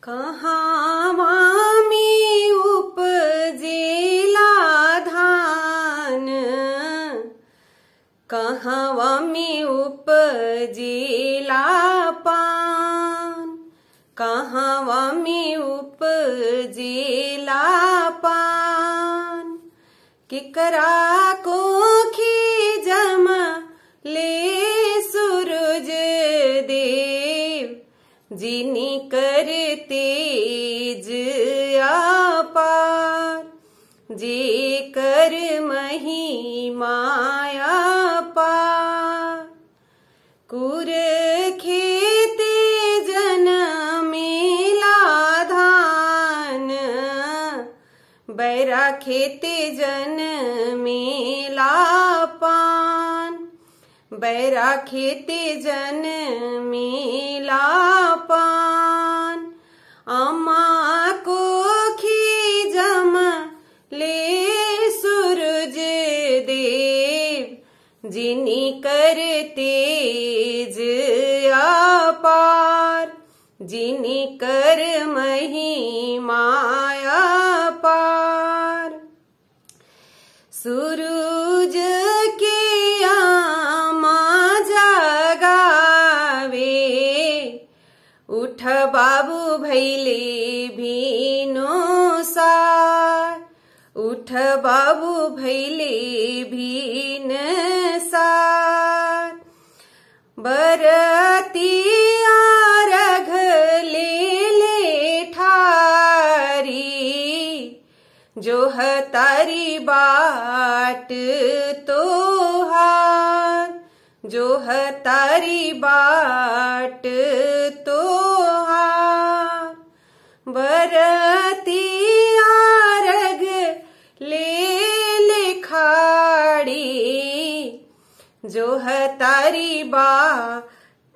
कहावा में उपजेला धान, कहावा में उपजेला पान, कहावा में उपजेला पान। केकरा को खीजम ले सूरज देव, जिनी कर तेज अपार, जे कर महिमाया पार। कुर खेते जनमेला धान, बैरा खेते जनमेला पान, बैरा खेते जनमेला पान। अम्मा को खीजम ले सूरज देव, जिनी कर तेज अपार, जिनी कर महिमाया पार। सूरज के आमा जगावे, उठ बाबू भैले भीनो सार, उठ बाबू भैले भीन सार। बरतिया रघ ले ठारी, जो हतारी बाट तोहार, जो हतारी बाट तोहार। बरतिया रघ ले खाड़ी, जो हतारी बाट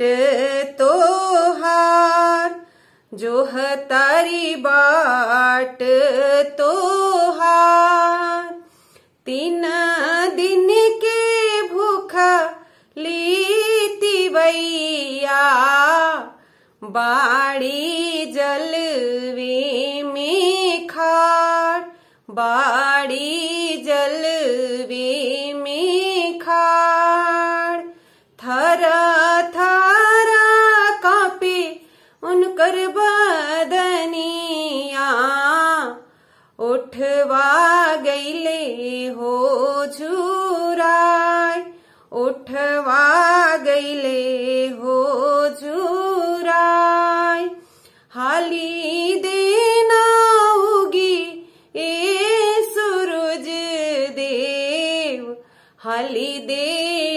तोहार, जो हतारी बाट तोहार। 3 दिन के भूखा लीती वैया, बाड़ी जलवे में खाड़, बाड़ी जलवे में खाड़। थरा थरा कापे उनकर बदनिया, उठवा गईले हो झुराय, उठवा गईले हो झुराय। हाली देना उगी ए सूरज देव, हाली दे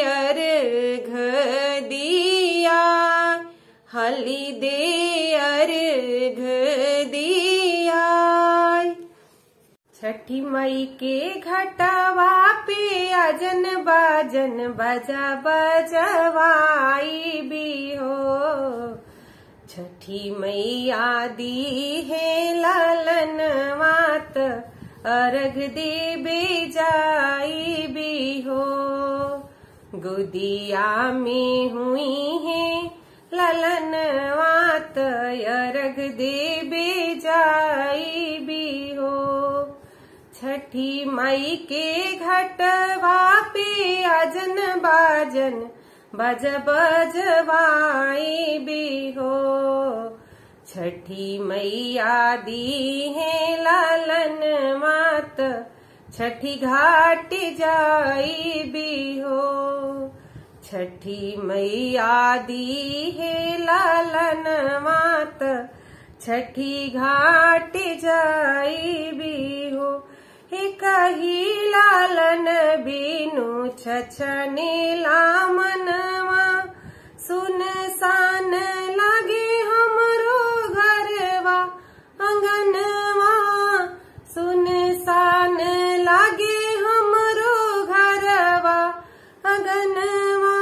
अर्घ दिया, हाली दे अर्घ दिया। छठी मई के घटवा पे अजन बाजन बजा बजवाई भी हो। छठी मैया दी है लालन मात, अर्घ देबे जाई भी हो। गोदिया में हुई है लालन मात, अर्घ देबे जाई भी हो। छठी मई के घटवा पे अजन बाजन बज बजवाई भी हो। छठी मैया दी है लालन मात, छठी घाट जाई भी हो। छठी मैया दी है लालन मात, छठी घाट जाई भी हो। कही लालन बीनु छछनेला मनवा, सुनसान लागे हमरो घरवा अंगनवा, सुनसान लागे हमरो घरवा अंगनवा।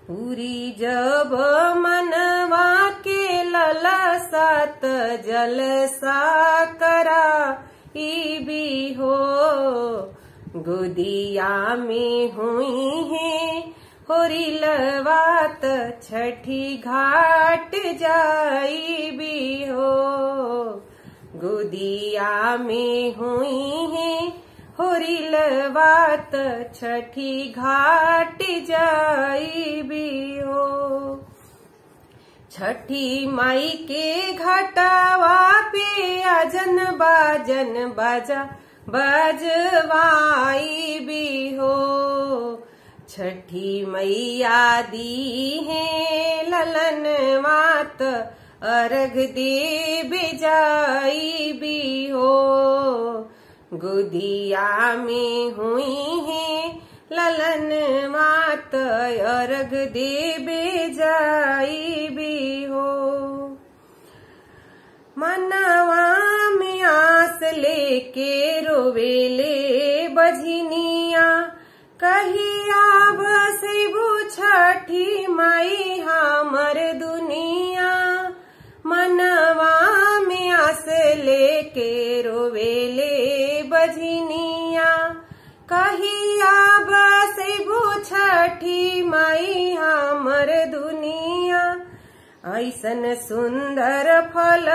पूरी जब मनवा के ललसात जलसा करा भी हो। गोदिया में हुई है होरी लवात छठी घाट जाई भी हो। गोदिया में हुई है होरी लवात छठी घाट जाई भी हो। छठी माई के घाटावा पे आजन बाजन बाजा बजवाई भी हो। छठी मैया दी है ललन मात अर्घ दे जाई भी हो। गोदिया में हुई है ललन मात अर्घ दे जाई भी हो। मनवा में आस लेके रोवेले बझनिया कहिया बसबू छठी माई हमर दुनिया। मनवा में आस लेके रोवेले बझनिया कहिया बसबू छठी माई हमर दुनिया। ऐसन सुंदर फल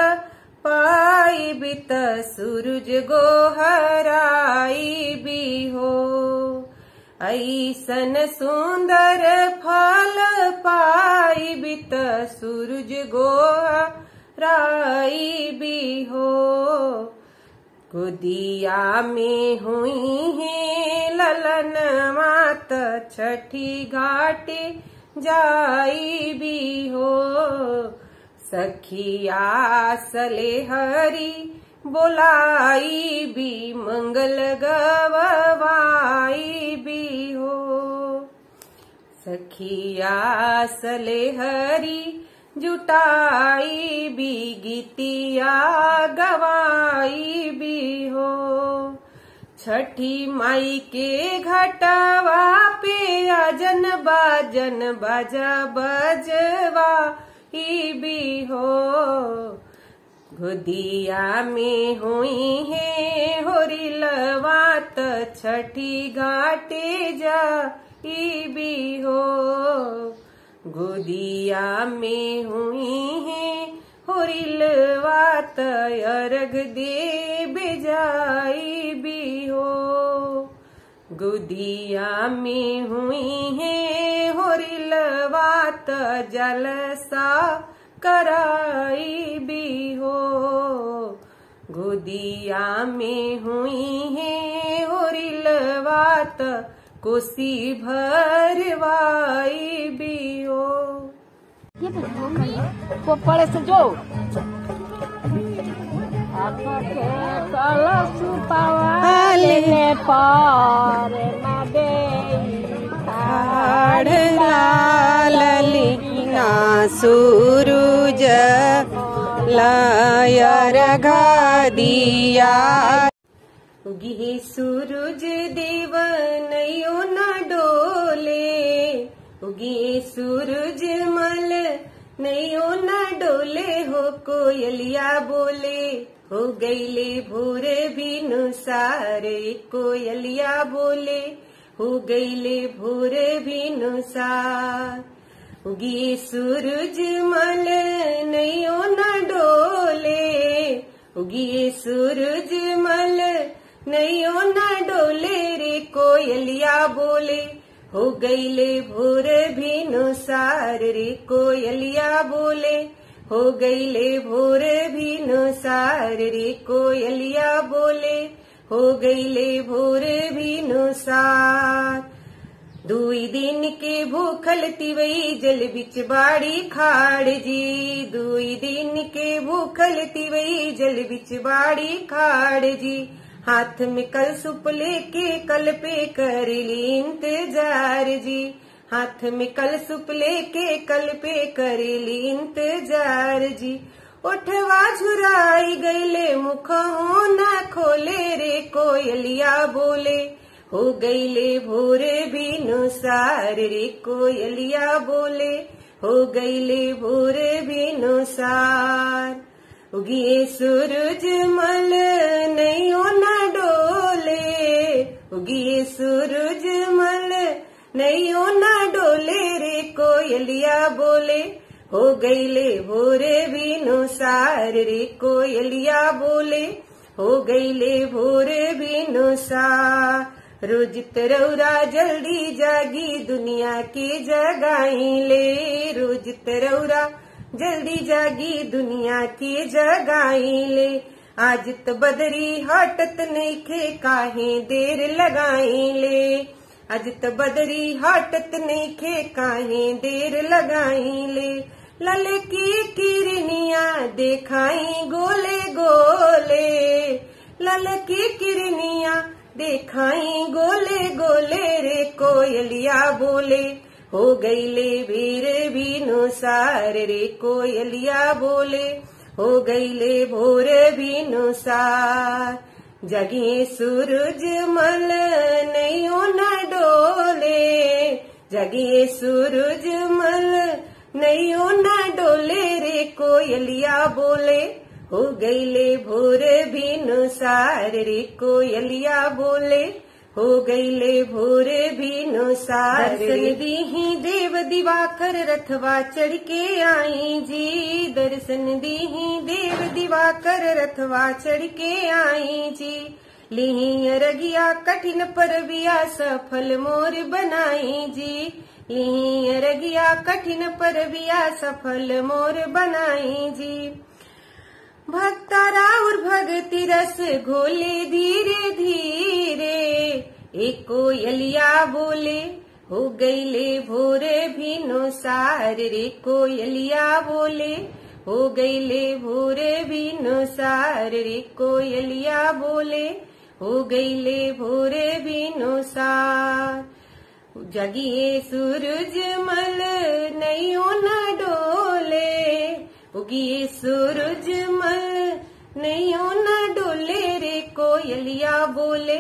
पाई बित सूरज गोहराई भी हो। ऐसन सुंदर फल पाई बित सूरज गोहराई भी हो। गोदिया में हुई है ललन मात छठी घाट जाई भी हो। सखिया सलेहरी बोलाई भी मंगल गवाई भी हो। सखिया सलेहरी जुटाई भी गीतिया गवाई भी हो। छठी माई के घाटावा पे आजन बाजन बाजा बजवा भी हो। गोदिया में हुई है होरी लवात छठी घाटे जाई भी हो। गोदिया में हुई है होरी लवात अर्घ दे जाई भी हो। गोदिया में हुई है होरी लवात जलसा कराई भी हो। गोदिया में हुई है होरी लवात कोसी भरवाई भी हो। वो पड़े से जो लेने पार न दे ललिना सूरज लायर दिया। उगी सूरज देव नयो न डोले। उगी सूरज मल नयो न डोले हो। कोयलिया बोले हो गईले भोर बिनु सारे। कोयलिया बोले हो गईले भोर बिनु सार। उगी सूरज मल नयो न डोले। उगी सूरज मल नयो न डोले रे। कोयलिया बोले हो गईले भोर बिनु सार रे। कोयलिया बोले हो गईले भोर बिनु सार रे। कोयलिया बोले हो गईले भोर बिनु सार। दुई दिन के भूखल तिवई जल बिच बाड़ी खाड़ जी। दुई दिन के भूखल तिवई जल बिच बाड़ी खाड़ जी। हाथ में कल सुप लेके कल पे करेली इंतजार जी। हाथ में कल सुप लेके कल पे करेली इंतजार जी। उठवा झुराई गईले मुखों न खोले रे। कोयलिया बोले हो गईले भोर बिनु सार रे। कोयलिया बोले हो गईले भोर बिनु सार। उगिए सूरज मल नयो न डोले। उगिए सूरज मल नयो न डोले रे। कोयलिया बोले हो गईले भोर बिनुसार रे कोयलिया बोले, हो गईले भोर बिनुसार। रोज तरौरा जल्दी जागी दुनिया के जगाईले, रोज तरौरा जल्दी जागी दुनिया के जगाईले। आज त बदरी हटत नइखे काहे देर लगाईले, आज त बदरी हटत नइखे काहे देर लगाईले। लल की किरनिया देखाई गोले गोले, लल की किरनिया देखाई गोले गोले रे कोयलिया बोले, हो गईले वीर बिनुसार रे कोयलिया बोले, हो गईले भोर बिनुसार। जगिए सूरज मल नैयो न डोले, जगिए सूरज मल नैयो न डोले रे कोयलिया बोले, हो गईले भोर बिनुसार रे कोयलिया बोले, हो गईले भोर बिनुसार। दर्शन दीही देव दिवाकर रथवा चढ़ के आई जी, दर्शन दीही देव दिवाकर रथवा चढ़ के आई जी। लिही अरगिया कठिन परबिया सफल मोर बनाई जी, लिही अरगिया कठिन परबिया सफल मोर बनाई जी। भक्तारा और भक्ति रस घोले धीरे धीरे, एक कोयलिया बोले, हो गईले भोर बिनुसार रे कोयलिया बोले, हो गईले भोर बिनुसार रे कोयलिया बोले, हो गईले भोर बिनुसार। जगिए सूरज मल नैयो न डोले, उगिए सूरज मल नैयो न डोले रे कोयलिया बोले,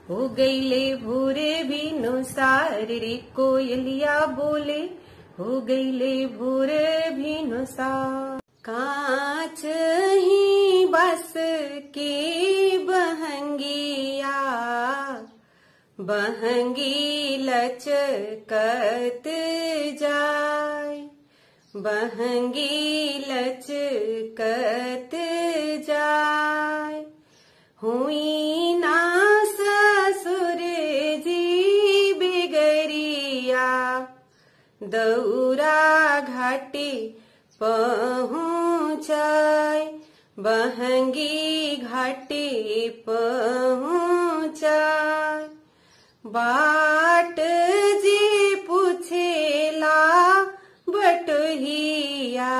हो गईले भोर बिनुसार रे कोयलिया बोले, हो गईले भोर बिनुसार। कांच ही बस के बहंगिया, बहंगी लचकत जाय, बहंगी लचकत जाय। हुई ना ससुर जी बिगरिया, दौरा घाटे पहुँचाय, बहंगी घाटे पहुँचाय। बाट जी पूछेला बटोहिया,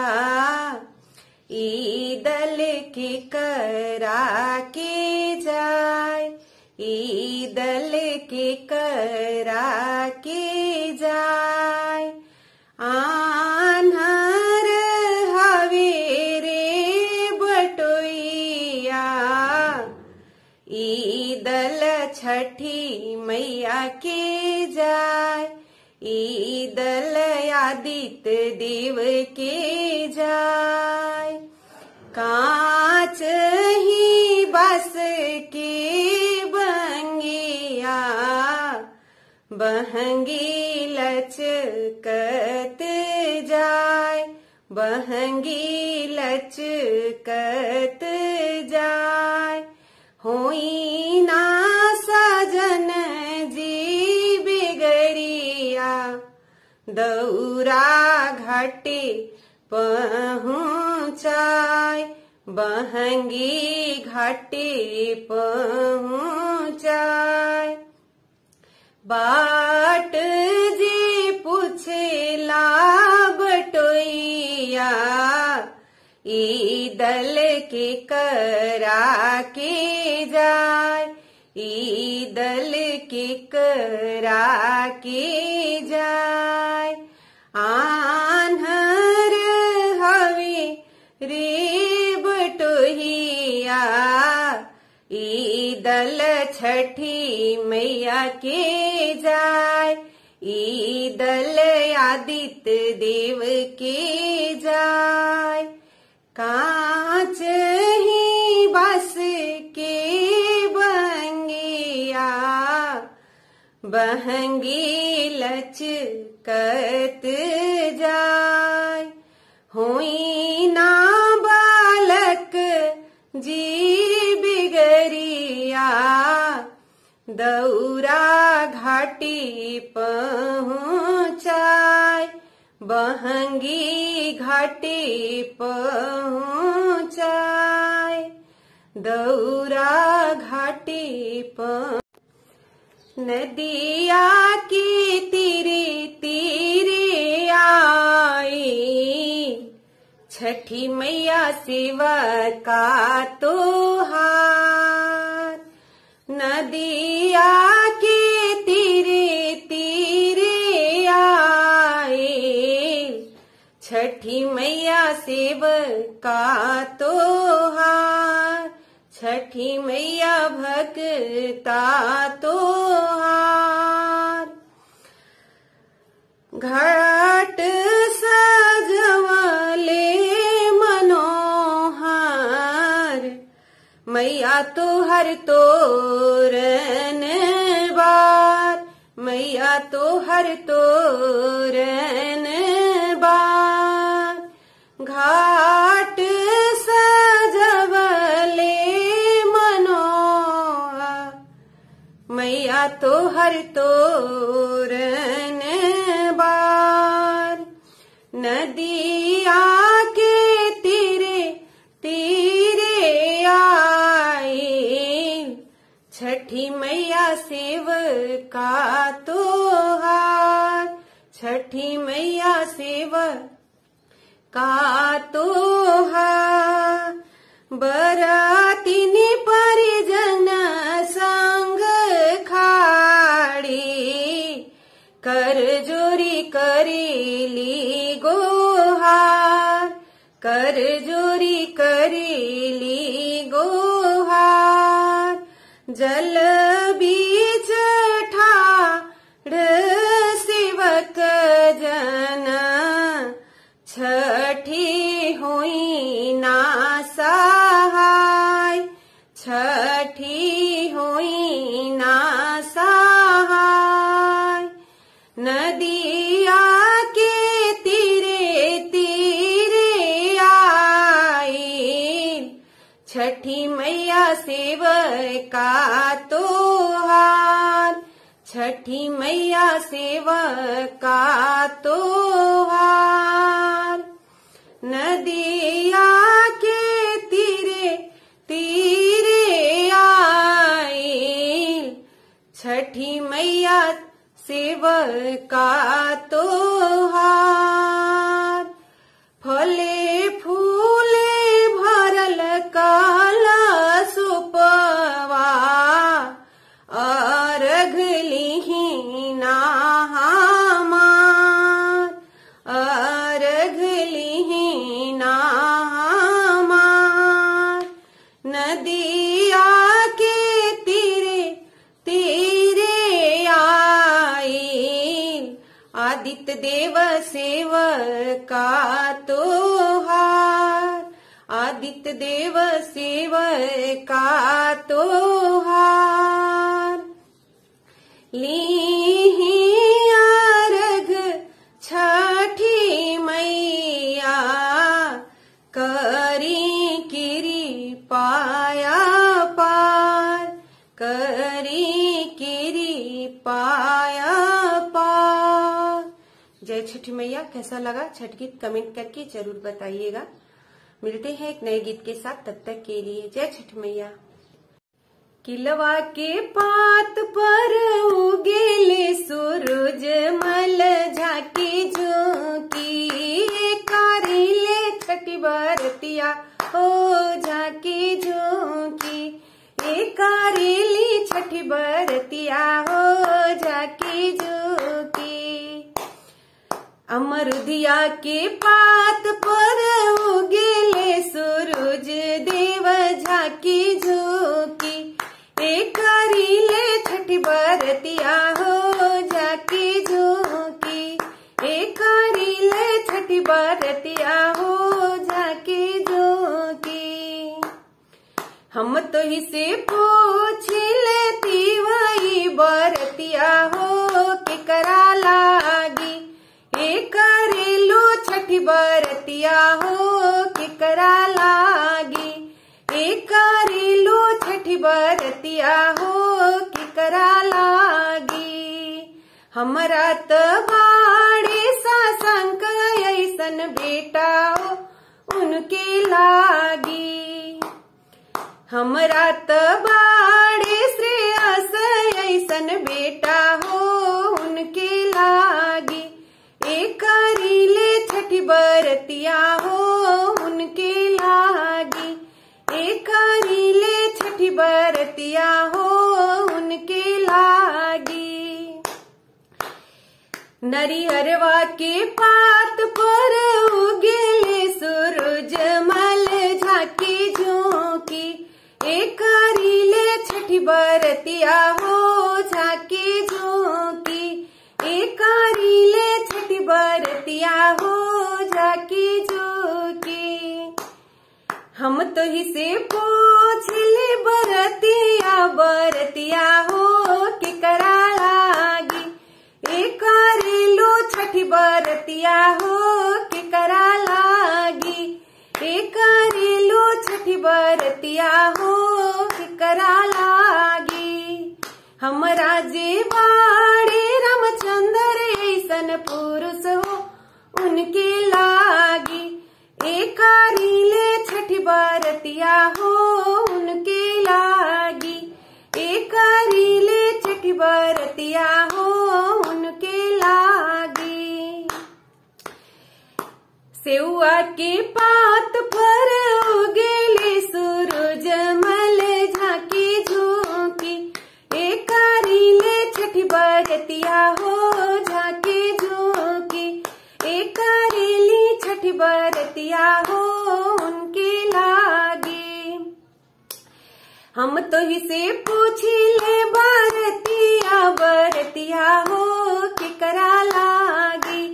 ई दल के करा के जाय, ई दल के करा के जाय। आन्हर हवे रे बटोहिया, ई दल छठी मैया के जाय, ई दल आदित्य देव के जाय। कांच ही बस के बंगिया, बहंगी लचकत जाय, बहंगी लचकत जाय। होई ना सजन जी बिगरिया, दौरा घाटे पहुँचाय, बहंगी घाटे पहुँचाय। बाट जी पूछेला बटोहिया, ई दल के करा के जाय, ई दल के करा के जाय। आन्हर हवे रे बटोहिया, ई दल छठी मैया के जाय, ई दल आदित्य देव के जाय। कांच ही बस के बंगिया, बहंगी लचकत जाय, दौरा घाटी पहुँचाय, बहंगी घाटी पहुँचाय, दौरा घाटी नदिया के तीरे तीरे आई, छठी मैया सेवा का तोहार। नदिया के तीरे तीरे आए, छठी मैया सेवा का तोहार, छठी मैया भक्ता तोहार। घाट सजवले मनोहर, मैया तोहर तोरन बार, मैया तोहर तोरन बार। घाट सजवले मनोहर, मैया तोहर तोरन बार। नदिया के तीरे तीरे आए, छठी मैया सेवका तोहार, छठी मैया सेवका तोहार। बरातिनी परिजन संग खाड़ी, कर जोरी करेली गोहार, कर जोरी करेली गोहार। जल बीच ठाड़ सेवक जन, छठी होई ना सहाय, छठी होई ना सहाय। नदिया के तीरे तीरे आई, छठी मैया सेवका तोहार, छठी मैया सेवका तोहार। नदिया के तीरे तीरे आई, छठी मैया सेवका तोहार। फले फूले भरल कलशुपवा, अर्घ लिहिना हमार, अर्घ लिहिना हमार। नदिया के तीरे तीरे आई, आदित्य देव सेवका तोहार, आदित्य देव सेवका तोहार। लीहि अर्घ छठी मैया, करी कृपाया पार, करी कृपाया पार। जय छठी मैया। कैसा लगा छठ गीत कमेंट करके जरूर बताइएगा। मिलते हैं एक नए गीत के साथ, तब तक के लिए जय छठ मैया। किलवा के पात पर उगेले सूरज मल, झाकी झोंकी कारिले छठी बरतिया हो, झाकी झोंकी कारिली छठी बरतिया हो, झाकी झोंकी। अमरुदिया के पात पर उगेले सूरज देव, झाकी झोंकी कारिले छठी बरतिया हो, झाकी झोंकी कारिले छठी बरतिया हो, झाकी झोंकी। हम तो ही से पूछ लेती वही बरतिया हो, केकरा लागी करेलू छठी बरतिया हो, केकरा लागी करेलू छठी बरतिया हो, केकरा हमरा त बाड़े सासंक ऐसन बेटा हो उनके लागी। हमरा त बाड़े श्रेयस ऐसन बेटा हो उनके लागी। एक करीले छठी बरतिया हो उनके लागी। एक करीले छठी बरतिया हो उनके लागी। नरिहरवा के पात पर उगेले सूरज मल झाकी झोंकी। एक करीले छठी बरतिया हो झाकी झोंकी। एक करीले छठी बरतिया हो झाकी झोंकी। हम तो ही से पूछले बरतिया बरतिया हो केकरा लागी। एक करेलो छठी बरतिया हो केकरा लागी। एक करेलो छठी बरतिया हो केकरा लागी। हमरा जे बाड़े रामचंद्र ऐसन पुरुष हो उनके लागी। एक करीले छठी बरतिया हो उनके लागी। एक करीले छठी बरतिया हो उनके लागी। सेउआ के पात पर उगेले सूरज मल झाकी झोंकी। एक करीले छठी बरतिया हो झाकी झोंकी। एक करीली छठी बरतिया हो उनके लागी। हम तो ही से पूछले बरतिया बरतिया हो केकरा लागी।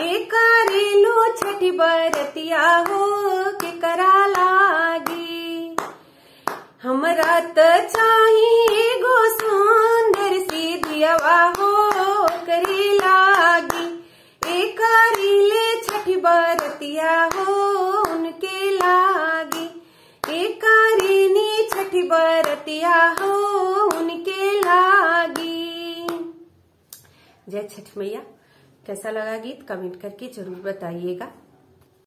एक करेलो छठी बरतिया हो केकरा लागी। हमरा त चाहिए गो सुंदर सी दियवा हो करे लागी। एक करीले छठी बरतिया हो उनके लागी। एक करीनी छठी बरतिया हो उनके लागी। जय छठ मैया। कैसा लगा गीत कमेंट करके जरूर बताइएगा।